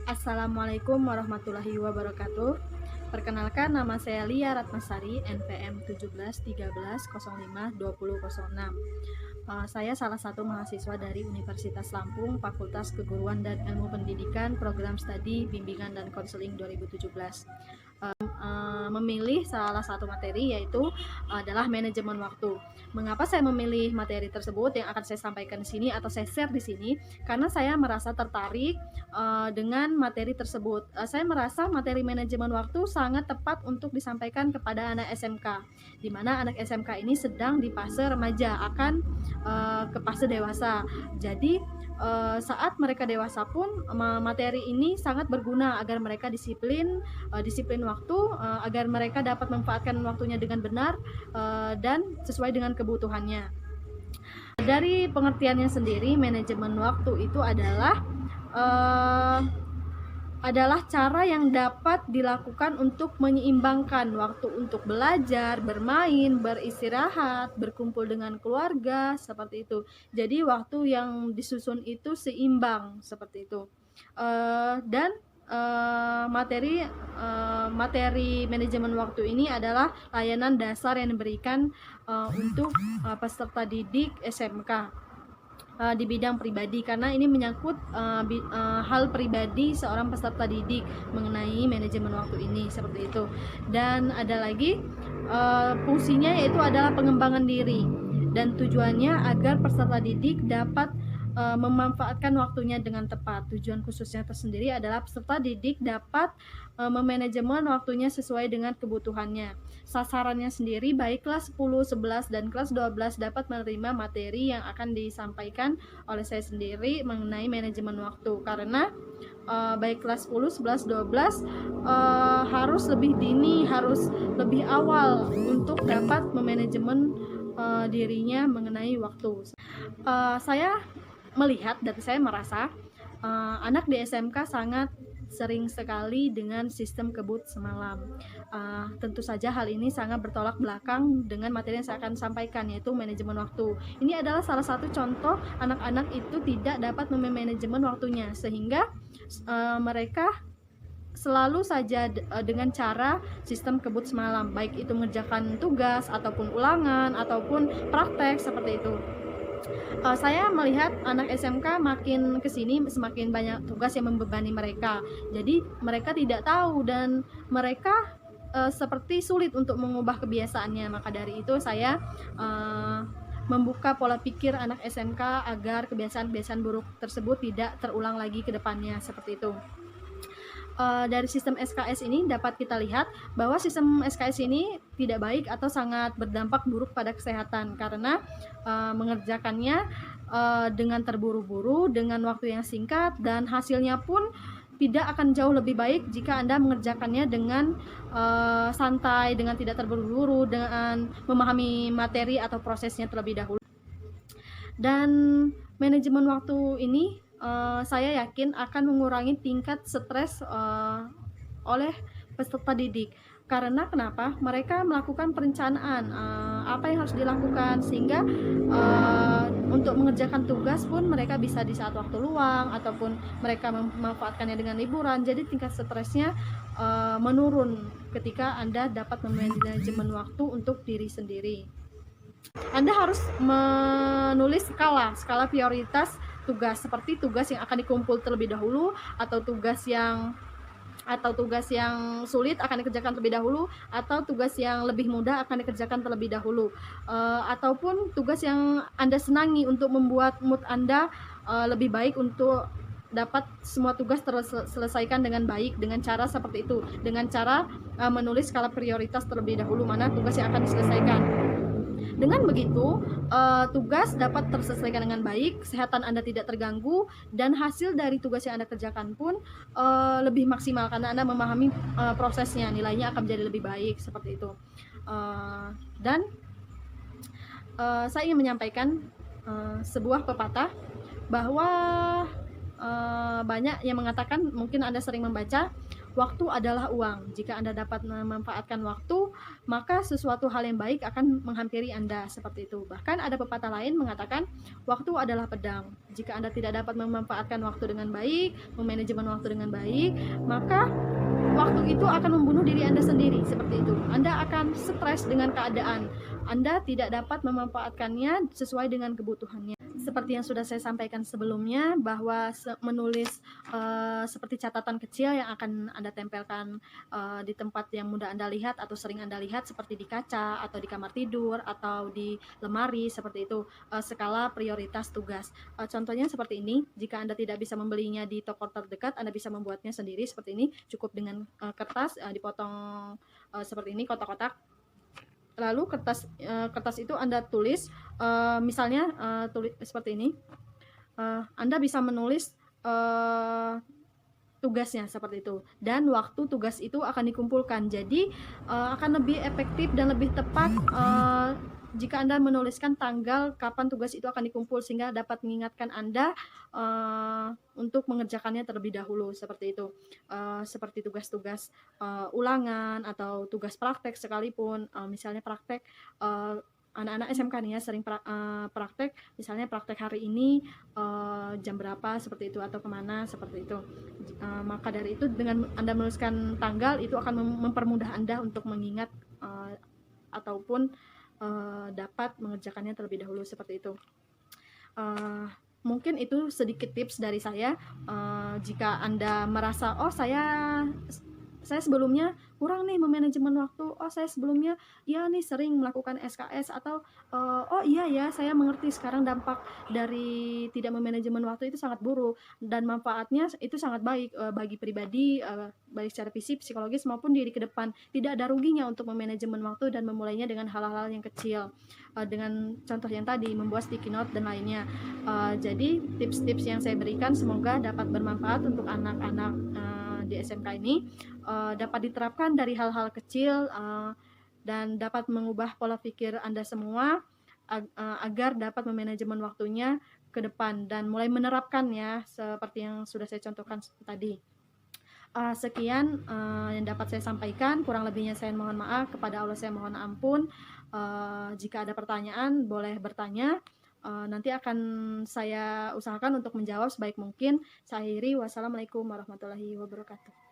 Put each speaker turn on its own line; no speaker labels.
Assalamualaikum warahmatullahi wabarakatuh. Perkenalkan, nama saya Lia Ratnasari, NPM 1713052006. Saya salah satu mahasiswa dari Universitas Lampung, Fakultas Keguruan dan Ilmu Pendidikan, Program Studi Bimbingan dan Konseling 2017. Memilih salah satu materi yaitu adalah manajemen waktu. Mengapa saya memilih materi tersebut yang akan saya sampaikan di sini atau saya share di sini? Karena saya merasa tertarik dengan materi tersebut. Saya merasa materi manajemen waktu sangat tepat untuk disampaikan kepada anak SMK, di mana anak SMK ini sedang di fase remaja akan ke fase dewasa. Jadi saat mereka dewasa pun materi ini sangat berguna agar mereka disiplin waktu, agar mereka dapat memanfaatkan waktunya dengan benar dan sesuai dengan kebutuhannya. Dari pengertiannya sendiri, manajemen waktu itu adalah cara yang dapat dilakukan untuk menyeimbangkan waktu untuk belajar, bermain, beristirahat, berkumpul dengan keluarga, seperti itu. Jadi waktu yang disusun itu seimbang, seperti itu. Dan materi manajemen waktu ini adalah layanan dasar yang diberikan untuk peserta didik SMK di bidang pribadi, karena ini menyangkut hal pribadi seorang peserta didik mengenai manajemen waktu ini, seperti itu. Dan ada lagi fungsinya yaitu adalah pengembangan diri, dan tujuannya agar peserta didik dapat memanfaatkan waktunya dengan tepat. Tujuan khususnya tersendiri adalah peserta didik dapat memanajemen waktunya sesuai dengan kebutuhannya. Sasarannya sendiri baik kelas 10, 11, dan kelas 12 dapat menerima materi yang akan disampaikan oleh saya sendiri mengenai manajemen waktu, karena baik kelas 10, 11, 12 harus lebih dini, harus lebih awal untuk dapat memanajemen dirinya mengenai waktu. Saya melihat dan saya merasa anak di SMK sangat sering sekali dengan sistem kebut semalam. Tentu saja hal ini sangat bertolak belakang dengan materi yang saya akan sampaikan, yaitu manajemen waktu. Ini adalah salah satu contoh anak-anak itu tidak dapat memanajemen waktunya, sehingga mereka selalu saja dengan cara sistem kebut semalam, baik itu mengerjakan tugas ataupun ulangan ataupun praktek, seperti itu. Saya melihat anak SMK makin kesini semakin banyak tugas yang membebani mereka, jadi mereka tidak tahu dan mereka seperti sulit untuk mengubah kebiasaannya. Maka dari itu saya membuka pola pikir anak SMK agar kebiasaan-kebiasaan buruk tersebut tidak terulang lagi ke depannya, seperti itu. Dari sistem SKS ini dapat kita lihat bahwa sistem SKS ini tidak baik atau sangat berdampak buruk pada kesehatan, karena mengerjakannya dengan terburu-buru, dengan waktu yang singkat, dan hasilnya pun tidak akan jauh lebih baik jika Anda mengerjakannya dengan santai, dengan tidak terburu-buru, dengan memahami materi atau prosesnya terlebih dahulu. Dan manajemen waktu ini saya yakin akan mengurangi tingkat stres oleh peserta didik. Karena kenapa? Mereka melakukan perencanaan apa yang harus dilakukan, sehingga untuk mengerjakan tugas pun mereka bisa di saat waktu luang ataupun mereka memanfaatkannya dengan liburan. Jadi tingkat stresnya menurun ketika Anda dapat memanajemen waktu untuk diri sendiri. Anda harus menulis skala prioritas tugas, seperti tugas yang akan dikumpul terlebih dahulu, atau tugas yang sulit akan dikerjakan terlebih dahulu, atau tugas yang lebih mudah akan dikerjakan terlebih dahulu, ataupun tugas yang Anda senangi untuk membuat mood Anda lebih baik untuk dapat semua tugas terselesaikan dengan baik, dengan cara seperti itu, dengan cara menulis skala prioritas terlebih dahulu mana tugas yang akan diselesaikan. Dengan begitu, tugas dapat terselesaikan dengan baik, kesehatan Anda tidak terganggu, dan hasil dari tugas yang Anda kerjakan pun lebih maksimal karena Anda memahami prosesnya, nilainya akan menjadi lebih baik, seperti itu. Dan saya ingin menyampaikan sebuah pepatah bahwa banyak yang mengatakan, mungkin Anda sering membaca, waktu adalah uang. Jika Anda dapat memanfaatkan waktu, maka sesuatu hal yang baik akan menghampiri Anda, seperti itu. Bahkan ada pepatah lain mengatakan, waktu adalah pedang. Jika Anda tidak dapat memanfaatkan waktu dengan baik, memanajemen waktu dengan baik, maka waktu itu akan membunuh diri Anda sendiri, seperti itu. Anda akan stres dengan keadaan. Anda tidak dapat memanfaatkannya sesuai dengan kebutuhannya. Seperti yang sudah saya sampaikan sebelumnya, bahwa menulis seperti catatan kecil yang akan Anda tempelkan di tempat yang mudah Anda lihat atau sering Anda lihat, seperti di kaca atau di kamar tidur atau di lemari, seperti itu. Skala prioritas tugas. Contohnya seperti ini. Jika Anda tidak bisa membelinya di toko terdekat, Anda bisa membuatnya sendiri seperti ini. Cukup dengan kertas dipotong seperti ini, kotak-kotak. Lalu kertas itu Anda tulis, misalnya tulis seperti ini. Anda bisa menulis tugasnya seperti itu, dan waktu tugas itu akan dikumpulkan. Jadi akan lebih efektif dan lebih tepat jika Anda menuliskan tanggal kapan tugas itu akan dikumpul, sehingga dapat mengingatkan Anda untuk mengerjakannya terlebih dahulu, seperti itu. Seperti tugas-tugas ulangan atau tugas praktek sekalipun, misalnya praktek anak-anak SMK nih ya, sering praktek, misalnya praktek hari ini jam berapa, seperti itu, atau kemana, seperti itu. Maka dari itu, dengan Anda menuliskan tanggal, itu akan mempermudah Anda untuk mengingat ataupun dapat mengerjakannya terlebih dahulu, seperti itu. Mungkin itu sedikit tips dari saya. Jika Anda merasa, oh saya sebelumnya kurang nih memanajemen waktu, oh saya sebelumnya ya nih sering melakukan SKS, atau oh iya ya, saya mengerti sekarang dampak dari tidak memanajemen waktu itu sangat buruk, dan manfaatnya itu sangat baik bagi pribadi, baik secara fisik, psikologis maupun diri ke depan. Tidak ada ruginya untuk memanajemen waktu dan memulainya dengan hal-hal yang kecil, dengan contoh yang tadi, membuat sticky note dan lainnya. Jadi tips-tips yang saya berikan semoga dapat bermanfaat untuk anak-anak di SMK ini, dapat diterapkan dari hal-hal kecil dan dapat mengubah pola pikir Anda semua agar dapat memanajemen waktunya ke depan dan mulai menerapkannya seperti yang sudah saya contohkan tadi. Sekian yang dapat saya sampaikan, kurang lebihnya saya mohon maaf, kepada Allah saya mohon ampun. Jika ada pertanyaan boleh bertanya, nanti akan saya usahakan untuk menjawab sebaik mungkin. Saya akhiri, wassalamualaikum warahmatullahi wabarakatuh.